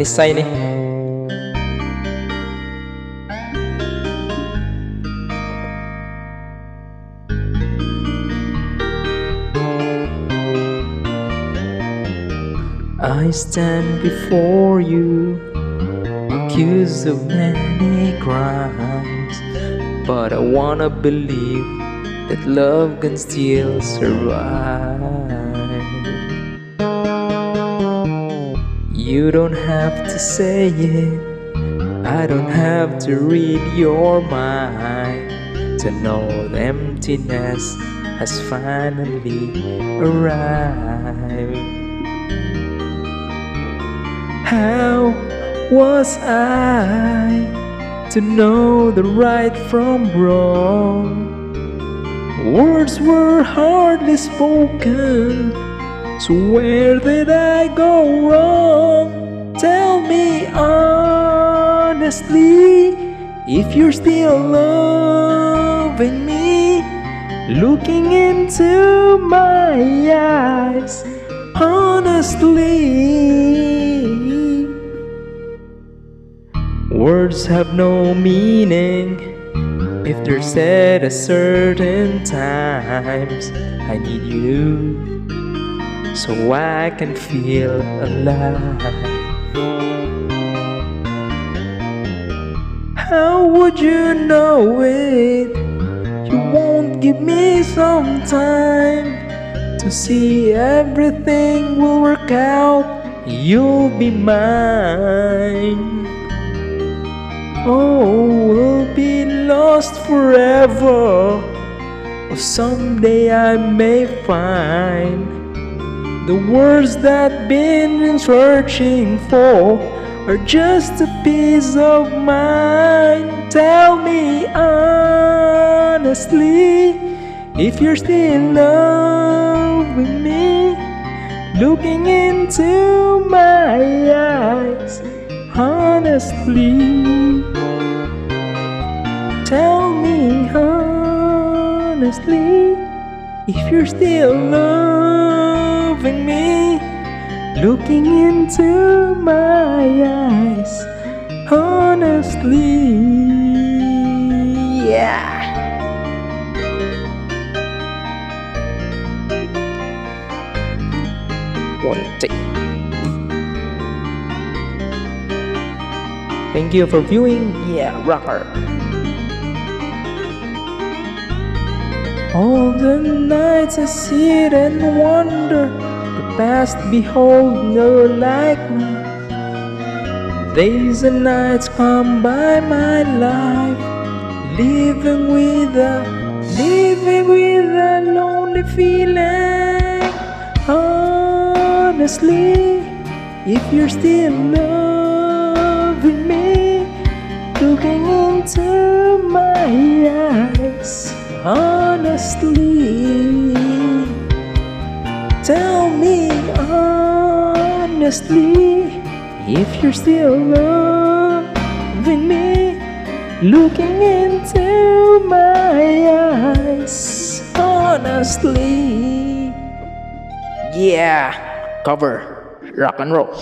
Nisay nih. I stand before you, accused of many crimes, but I wanna believe that love can still survive. You don't have to say it, I don't have to read your mind to know the emptiness has finally arrived. How was I to know the right from wrong? Words were hardly spoken, so where did I go wrong? Tell me honestly, if you're still loving me, looking into my eyes, honestly. Words have no meaning if they're said at certain times. I need you so I can feel alive. How would you know it? You won't give me some time to see everything will work out. You'll be mine. Oh, we'll be lost forever, or someday I may find the words that I've been searching for are just a peace of mind. Tell me honestly, if you're still loving me, looking into my eyes, honestly. Tell me honestly, if you're still loving me, looking into my eyes, honestly. Yeah. One take. Thank you for viewing. Yeah, rocker. All the nights I sit and wonder, the past behold no likeness. Days and nights come by my life, living with a lonely feeling. Honestly, if you're still loving me, looking into my eyes, honestly. Tell me honestly, if you're still loving me, looking into my eyes, honestly. Yeah, cover, rock and roll.